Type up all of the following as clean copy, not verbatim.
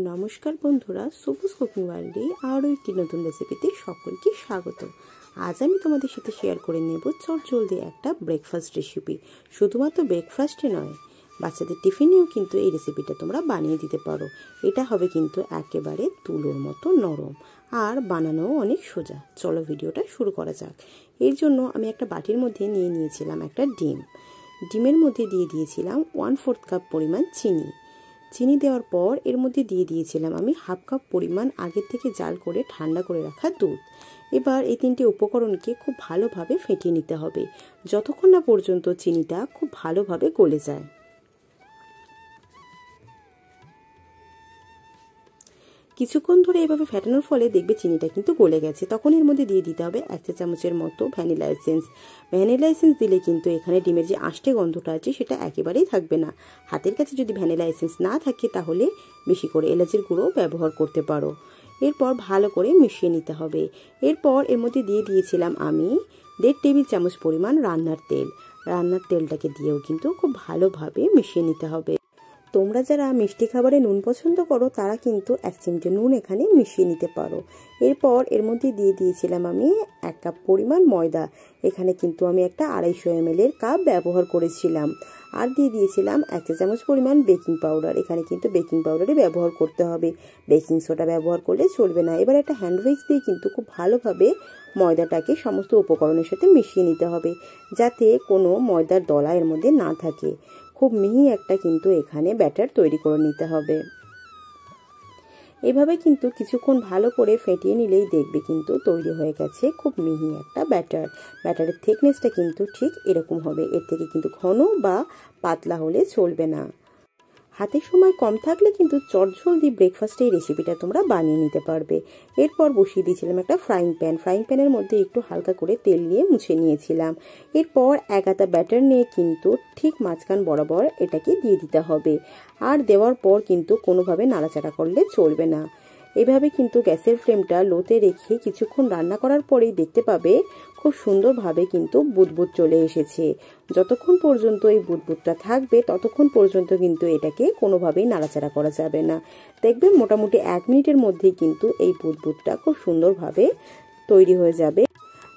নমস্কার বন্ধুরা, সবুজ কুকিং ওয়ার্ল্ডে আরও একটি নতুন রেসিপিতে সকলকে স্বাগত। আজ আমি তোমাদের সাথে শেয়ার করে নেব চটজলদি একটা ব্রেকফাস্ট রেসিপি। শুধুমাত্র ব্রেকফাস্টে নয়, বাচ্চাদের টিফিনেও কিন্তু এই রেসিপিটা তোমরা বানিয়ে দিতে পারো। এটা হবে কিন্তু একেবারে তুলোর মতো নরম আর বানানোও অনেক সোজা। চলো ভিডিওটা শুরু করা যাক। এর জন্য আমি একটা বাটির মধ্যে নিয়ে নিয়েছিলাম একটা ডিমের মধ্যে দিয়ে দিয়েছিলাম 1/4 কাপ পরিমাণ চিনি দেওয়ার পর এর মধ্যে দিয়ে দিয়েছিলাম আমি 1/2 কাপ পরিমাণ আগের থেকে জাল করে ঠান্ডা করে রাখা দুধ। এবার এই তিনটে উপকরণকে খুব ভালোভাবে ফেটিয়ে নিতে হবে, যতক্ষণ না পর্যন্ত চিনিটা খুব ভালোভাবে গলে যায়। কিছুক্ষণ ধরে এভাবে ফেটানোর ফলে দেখবে চিনিটা কিন্তু গলে গেছে। তখন এর মধ্যে দিয়ে দিতে হবে 1 চা চামচের মতো ভ্যানিলা এসেন্স দিলে কিন্তু এখানে ডিমের যে আষ্টে গন্ধটা আছে সেটা একেবারেই থাকবে না। হাতের কাছে যদি ভ্যানিলা এসেন্স না থাকে তাহলে বেশি করে এলাচের গুঁড়ো ব্যবহার করতে পারো। এরপর ভালো করে মিশিয়ে নিতে হবে। এরপর এর মধ্যে দিয়ে দিয়েছিলাম আমি 1.5 টেবিল চামচ পরিমাণ রান্নার তেলটাকে দিয়েও কিন্তু খুব ভালোভাবে মিশিয়ে নিতে হবে। তোমরা যারা মিষ্টি খাবারে নুন পছন্দ করো তারা কিন্তু 1 চিমটে নুন এখানে মিশিয়ে নিতে পারো। এরপর এর মধ্যে দিয়ে দিয়েছিলাম আমি 1 কাপ পরিমাণ ময়দা। এখানে কিন্তু আমি একটা 250 ml এর কাপ ব্যবহার করেছিলাম। আর দিয়ে দিয়েছিলাম 1 চা চামচ পরিমাণ বেকিং পাউডার। এখানে কিন্তু বেকিং পাউডারই ব্যবহার করতে হবে, বেকিং সোডা ব্যবহার করলে চলবে না। এবার একটা হ্যান্ড উইক্স দিয়ে কিন্তু খুব ভালোভাবে ময়দাটাকে সমস্ত উপকরণের সাথে মিশিয়ে নিতে হবে, যাতে কোনো ময়দার দলা এর মধ্যে না থাকে। খুব মিহি একটা কিন্তু এখানে ব্যাটার তৈরি করে নিতে হবে। এভাবে কিন্তু কিছুক্ষণ ভালো করে ফেটিয়ে নিলেই দেখবে কিন্তু তৈরি হয়ে গেছে খুব মিহি একটা ব্যাটারের থিকনেসটা কিন্তু ঠিক এরকম হবে। এর থেকে কিন্তু ঘন বা পাতলা হলে চলবে না। হাতে সময় কম থাকলে কিন্তু চটজলদি ব্রেকফাস্টে এই রেসিপিটা তোমরা বানিয়ে নিতে পারবে। এরপর বসিয়ে দিয়েছিলাম একটা ফ্রাইং প্যানের মধ্যে একটু হালকা করে তেল নিয়ে মুছে নিয়েছিলাম। এরপর এক হাতা ব্যাটার নিয়ে কিন্তু ঠিক মাঝখান বরাবর এটাকে দিয়ে দিতে হবে। আর দেওয়ার পর কিন্তু কোনোভাবে নাড়াচাড়া করলে চলবে না। এভাবে কিন্তু গ্যাসের ফ্লেমটা লোতে রেখে কিছুক্ষণ রান্না করার পরেই দেখতে পাবে খুব সুন্দরভাবে কিন্তু বুদবুদ চলে এসেছে। যতক্ষণ পর্যন্ত এই বুদবুদটা থাকবে ততক্ষণ পর্যন্ত কিন্তু এটাকে কোনোভাবেই নাড়াচাড়া করা যাবে না। দেখবে মোটামুটি 1 মিনিটের মধ্যেই কিন্তু এই বুদবুদটা খুব সুন্দরভাবে তৈরি হয়ে যাবে।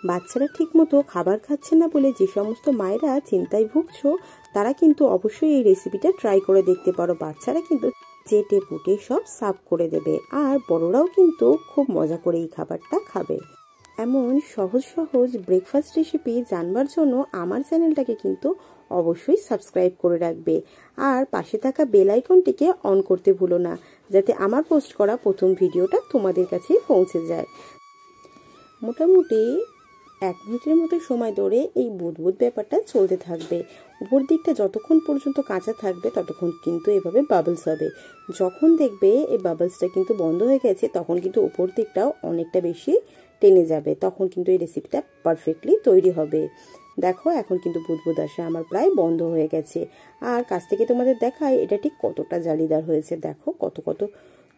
বাচ্চারা ঠিকমতো খাবার খাচ্ছে না বলে যে সমস্ত মায়েরা চিন্তায় ভুগছো তারা কিন্তু অবশ্যই এই রেসিপিটা ট্রাই করে দেখতে পারো। বাচ্চারা কিন্তু চেটে পুটে সব সার্ভ করে দেবে, আর বড়রাও কিন্তু খুব মজা করে এই খাবারটা খাবে। এমন সহজ ব্রেকফাস্ট রেসিপি জানবার জন্য আমার চ্যানেলটাকে কিন্তু অবশ্যই সাবস্ক্রাইব করে রাখবে, আর পাশে থাকা বেল আইকনটিকে অন করতে ভুলো না, যাতে আমার পোস্ট করা প্রথম ভিডিওটা তোমাদের কাছে পৌঁছে যায়। মোটামুটি 1 মিনিটের মতো সময় ধরে এই বুদবুদ ব্যাপারটা চলতে থাকবে। উপর দিকটা যতক্ষণ পর্যন্ত কাঁচা থাকবে ততক্ষণ কিন্তু এভাবে বাবলস হবে। যখন দেখবে এই বাবলসটা কিন্তু বন্ধ হয়ে গেছে তখন কিন্তু উপর দিকটাও অনেকটা বেশি টেনে যাবে, তখন কিন্তু এই রেসিপিটা পারফেক্টলি তৈরি হবে। দেখো এখন কিন্তু বুদবুদ আসা আমার প্রায় বন্ধ হয়ে গেছে। আর কাছ থেকে তোমাদের দেখাই এটা ঠিক কতটা জালিদার হয়েছে। দেখো কত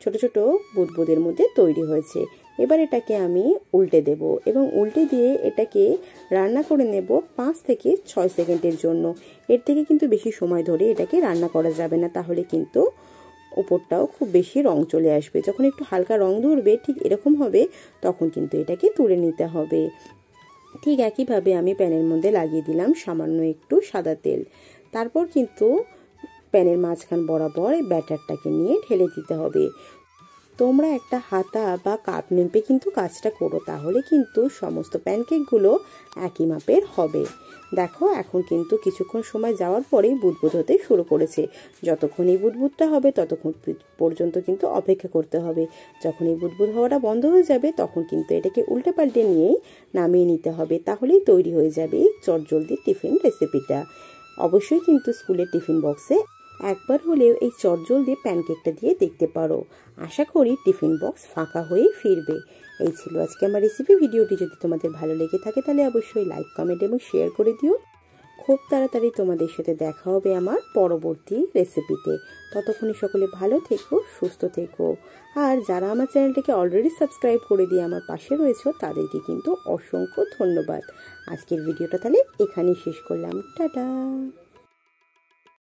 ছোট ছোট বুদবুদের মধ্যে তৈরি হয়েছে। এবার এটাকে আমি উল্টে দেব এবং উল্টে দিয়ে এটাকে রান্না করে নেব 5 থেকে 6 সেকেন্ডের জন্য। এর থেকে কিন্তু বেশি সময় ধরে এটাকে রান্না করা যাবে না, তাহলে কিন্তু উপরটাও খুব বেশি রং চলে আসবে। যখন একটু হালকা রং ধরবে ঠিক এরকম হবে তখন কিন্তু এটাকে তুলে নিতে হবে। ঠিক একইভাবে আমি প্যানের মধ্যে লাগিয়ে দিলাম সামান্য একটু সাদা তেল। তারপর কিন্তু প্যানের মাঝখান বরাবর এই ব্যাটারটাকে নিয়ে ঢেলে দিতে হবে। তোমরা একটা হাতা বা কাপ নেপে কিন্তু কাজটা করো, তাহলে কিন্তু সমস্ত প্যানকেকগুলো একই মাপের হবে। দেখো এখন কিন্তু কিছুক্ষণ সময় যাওয়ার পরেই বুদবুদ হতে শুরু করেছে। যতক্ষণ এই বুদবুদটা হবে ততক্ষণ পর্যন্ত কিন্তু অপেক্ষা করতে হবে। যখন এই বুদবুদ হওয়াটা বন্ধ হয়ে যাবে তখন কিন্তু এটাকে উল্টে পাল্টে নিয়েই নামিয়ে নিতে হবে, তাহলেই তৈরি হয়ে যাবে চটজলদি টিফিন রেসিপিটা। অবশ্যই কিন্তু স্কুলের টিফিন বক্সে একবার হলেও এই চটজলদি প্যানকেকটা দিয়ে দেখতে পারো। আশা করি টিফিন বক্স ফাঁকা হয়েই ফিরবে। এই ছিল আজকে আমার রেসিপি। ভিডিওটি যদি তোমাদের ভালো লেগে থাকে তাহলে অবশ্যই লাইক, কমেন্ট এবং শেয়ার করে দিও। খুব তাড়াতাড়ি তোমাদের সাথে দেখা হবে আমার পরবর্তী রেসিপিতে। ততক্ষণে সকলে ভালো থেকো, সুস্থ থেকো। আর যারা আমার চ্যানেলটিকে অলরেডি সাবস্ক্রাইব করে দিয়ে আমার পাশে রয়েছে তাদেরকে কিন্তু অসংখ্য ধন্যবাদ। আজকের ভিডিওটা তাহলে এখানেই শেষ করলাম। টাটা।